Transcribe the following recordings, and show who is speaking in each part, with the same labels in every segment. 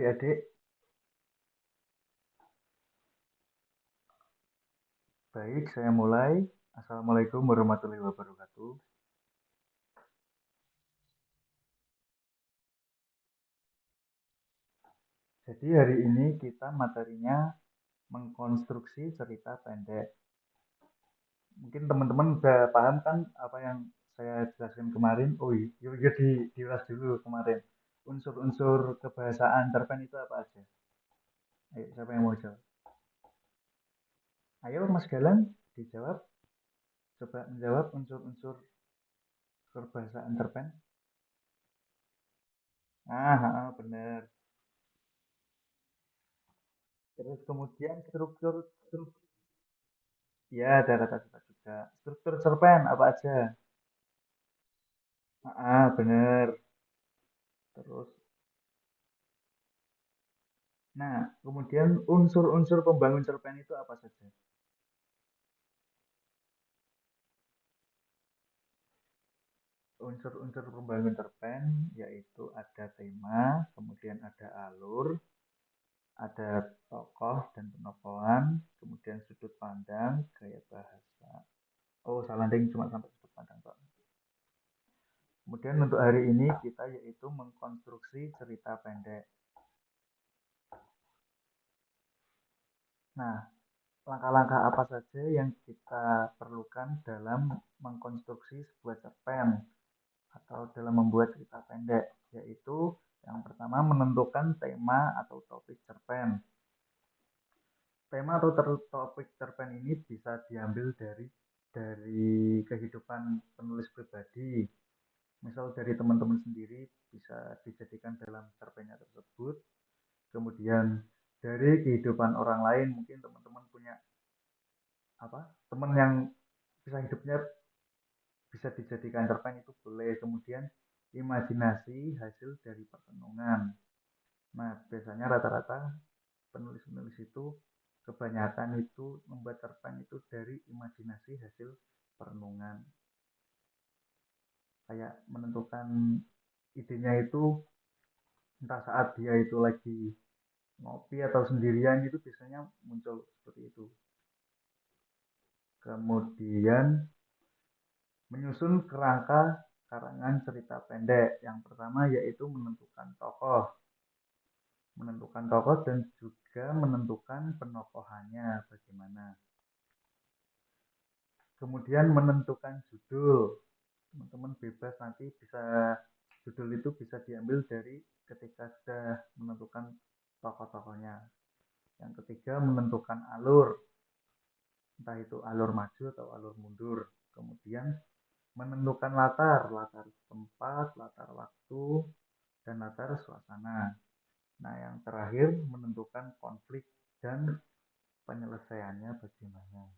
Speaker 1: adik-adik. Baik, saya mulai. Assalamualaikum warahmatullahi wabarakatuh. Jadi hari ini kita materinya mengkonstruksi cerita pendek. Mungkin teman-teman udah paham kan apa yang saya jelaskan kemarin? Oh iya, iya diulas dulu kemarin. Unsur-unsur kebahasaan cerpen itu apa aja? Ayo, siapa yang mau jawab? Ayo Mas Galang, dijawab. Coba menjawab unsur-unsur kebahasaan cerpen. Benar. Terus kemudian struktur. Ya, ada kata-kata juga. Struktur cerpen apa aja? Benar. Terus, nah, kemudian unsur-unsur pembangun cerpen itu apa saja? Unsur-unsur pembangun cerpen yaitu ada tema, kemudian ada alur, ada tokoh dan penokohan, kemudian sudut pandang, gaya bahasa. Oh, salah ding, cuma sampai sudut pandang, Pak. Kemudian untuk hari ini kita yaitu mengkonstruksi cerita pendek. Nah, langkah-langkah apa saja yang kita perlukan dalam mengkonstruksi sebuah cerpen atau dalam membuat cerita pendek, yaitu yang pertama menentukan tema atau topik cerpen. Tema atau topik cerpen ini bisa diambil dari kehidupan penulis pribadi, misal dari teman-teman sendiri bisa dijadikan dalam cerpennya tersebut. Kemudian dari kehidupan orang lain, mungkin teman-teman punya apa teman yang bisa hidupnya bisa dijadikan cerpen itu boleh. Kemudian imajinasi hasil dari pertenungan. Nah, biasanya rata-rata penulis-penulis itu kebanyakan itu membuat cerpen itu dari imajinasi hasil perenungan. Kayak menentukan idenya itu entah saat dia itu lagi ngopi atau sendirian, itu biasanya muncul seperti itu. Kemudian menyusun kerangka karangan cerita pendek. Yang pertama yaitu menentukan tokoh dan juga menentukan penokohannya bagaimana. Kemudian menentukan judul. Teman-teman bebas nanti bisa judul itu bisa diambil dari ketika sudah menentukan tokoh-tokohnya. Yang ketiga menentukan alur, entah itu alur maju atau alur mundur. Kemudian menentukan latar tempat, latar waktu, dan latar suasana. Nah, yang terakhir menentukan konflik dan penyelesaiannya bagaimana.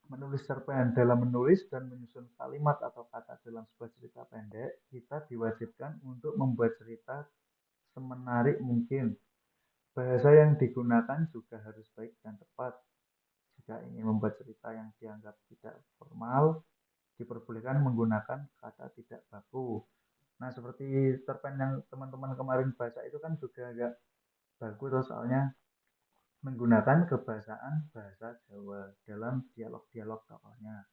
Speaker 1: Menulis cerpen, dalam menulis dan menyusun kalimat atau kata dalam sebuah cerita pendek, kita diwajibkan untuk membuat cerita semenarik mungkin. Bahasa yang digunakan juga harus baik dan tepat. Jika ingin membuat cerita yang dianggap tidak formal, diperbolehkan menggunakan kata tidak baku. Nah, seperti cerpen yang teman-teman kemarin baca itu kan juga agak baku tuh, soalnya menggunakan kebahasaan bahasa Jawa dalam dialog-dialog tokohnya.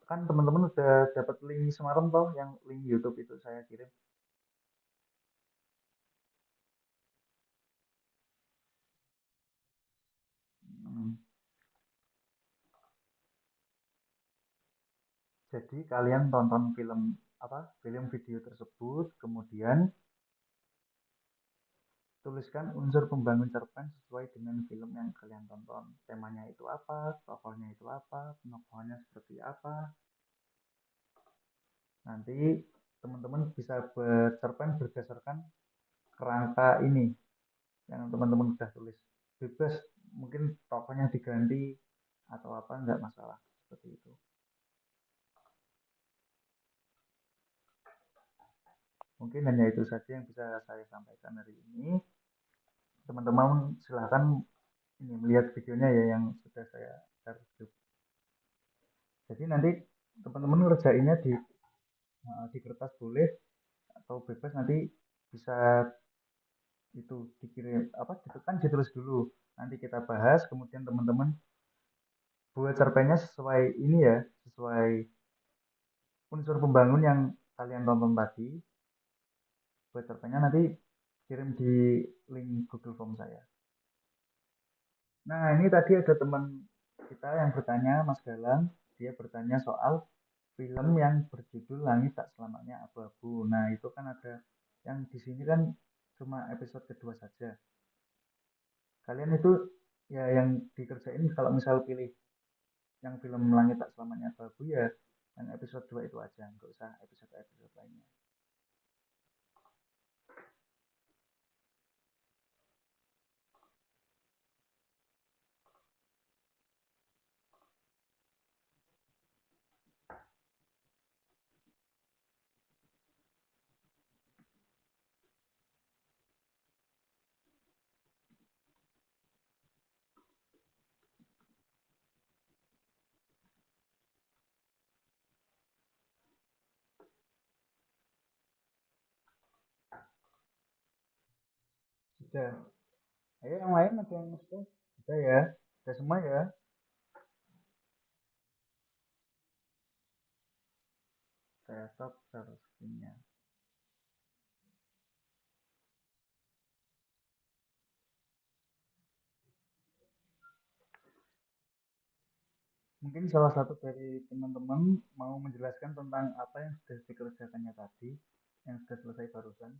Speaker 1: Kan teman-teman udah dapat link semalam toh, yang link YouTube itu saya kirim. Hmm. Jadi kalian tonton film video tersebut, kemudian tuliskan unsur pembangun cerpen sesuai dengan film yang kalian tonton. Temanya itu apa, tokohnya itu apa, penokohannya seperti apa. Nanti teman-teman bisa bercerpen berdasarkan kerangka ini yang teman-teman sudah tulis. Bebas, mungkin tokohnya diganti atau apa, enggak masalah. Seperti itu. Mungkin hanya itu saja yang bisa saya sampaikan hari ini. Teman-teman silahkan ini melihat videonya ya yang sudah saya share. Jadi nanti teman-teman ngerjainnya di kertas boleh, atau bebas nanti bisa itu dikirim apa gitu kan ditulis dulu nanti kita bahas kemudian teman-teman buat cerpennya sesuai ini ya sesuai unsur pembangun yang kalian tonton tadi buat cerpennya nanti kirim di link Google Form saya. Nah ini tadi ada teman kita yang bertanya Mas Galang dia bertanya soal film yang berjudul Langit Tak Selamanya Abu-Abu. Nah itu kan ada yang di sini kan cuma episode kedua saja. Kalian itu ya yang dikerjain kalau misal pilih yang film Langit Tak Selamanya Abu-Abu ya yang episode 2 itu aja, nggak usah episode-episode lainnya. Sudah. Ayo yang lain ada yang sudah ya. Sudah semua ya. Saya stop share screen-nya. Mungkin salah satu dari teman-teman mau menjelaskan tentang apa yang sudah dikerjakannya tadi, yang sudah selesai barusan.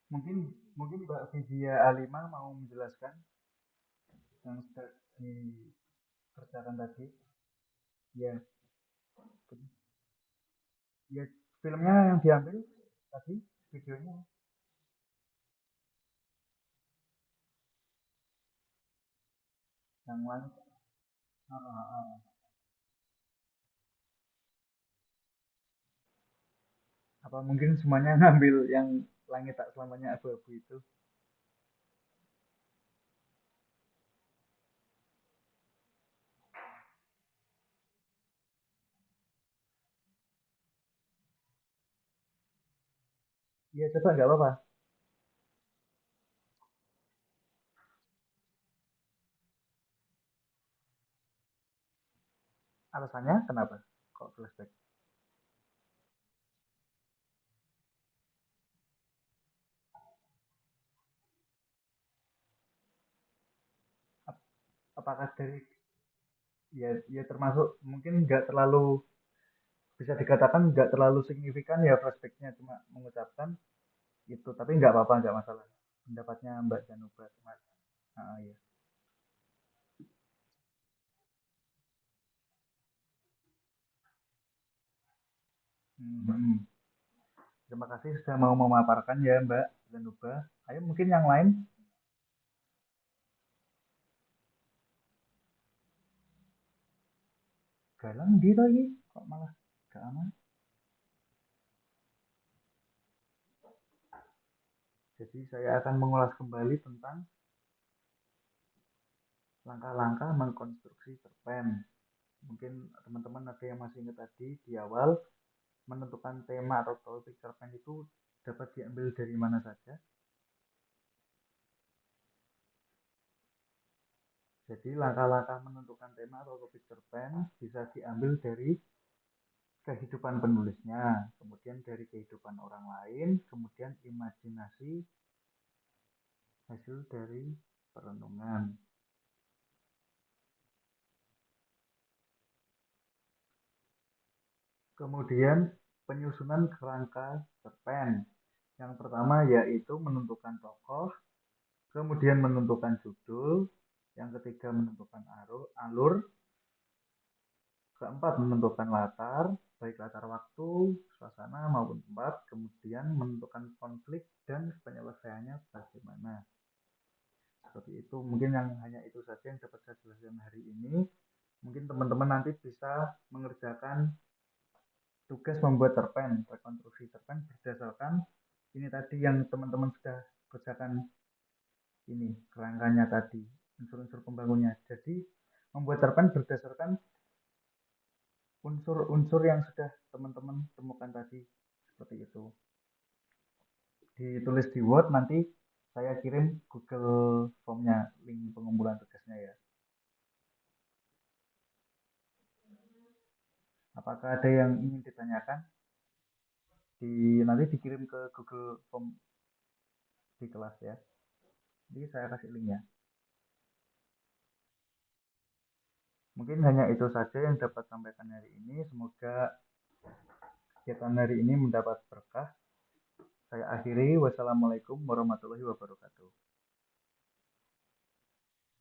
Speaker 1: Mungkin mungkin Mbak Vidya Alima mau menjelaskan yang sudah dikerjakan tadi. Ya, ya filmnya yang diambil tadi videonya yang lain. Ah, ah, ah. Apa mungkin semuanya ngambil yang langit tak selamanya abu-abu itu? Iya coba nggak apa-apa. Alasannya kenapa? Kok flashback? Apakah dari ya ya termasuk mungkin nggak terlalu bisa dikatakan nggak terlalu signifikan ya flashbacknya cuma mengucapkan itu tapi nggak apa-apa nggak masalah pendapatnya Mbak Januba cuma ya. Hmm. Terima kasih sudah mau memaparkan ya Mbak Januba. Ayo mungkin yang lain galang di lagi kok malah gak aman. Jadi saya akan mengulas kembali tentang langkah-langkah mengkonstruksi cerpen. Mungkin teman-teman ada yang masih ingat tadi di awal menentukan tema atau topik cerpen itu dapat diambil dari mana saja. Jadi langkah-langkah menentukan tema atau topik cerpen bisa diambil dari kehidupan penulisnya, kemudian dari kehidupan orang lain, kemudian imajinasi hasil dari perenungan. Kemudian penyusunan kerangka cerpen. Yang pertama yaitu menentukan tokoh, kemudian menentukan judul, yang ketiga menentukan alur, keempat menentukan latar, baik latar waktu, suasana maupun tempat, kemudian menentukan konflik dan penyelesaiannya bagaimana. Seperti itu, mungkin yang hanya itu saja yang dapat saya jelaskan hari ini. Mungkin teman-teman nanti bisa mengerjakan tugas membuat cerpen, rekonstruksi cerpen berdasarkan ini tadi yang teman-teman sudah kerjakan ini kerangkanya tadi. unsur-unsur pembangunnya. Jadi membuat cerpen berdasarkan unsur-unsur yang sudah teman-teman temukan tadi, seperti itu. Ditulis di Word, nanti saya kirim Google Formnya, link pengumpulan tugasnya ya. Apakah ada yang ingin ditanyakan? Nanti dikirim ke Google Form di kelas ya. Jadi saya kasih linknya. Mungkin hanya itu saja yang dapat sampaikan hari ini. Semoga kegiatan hari ini mendapat berkah. Saya akhiri. Wassalamualaikum warahmatullahi wabarakatuh.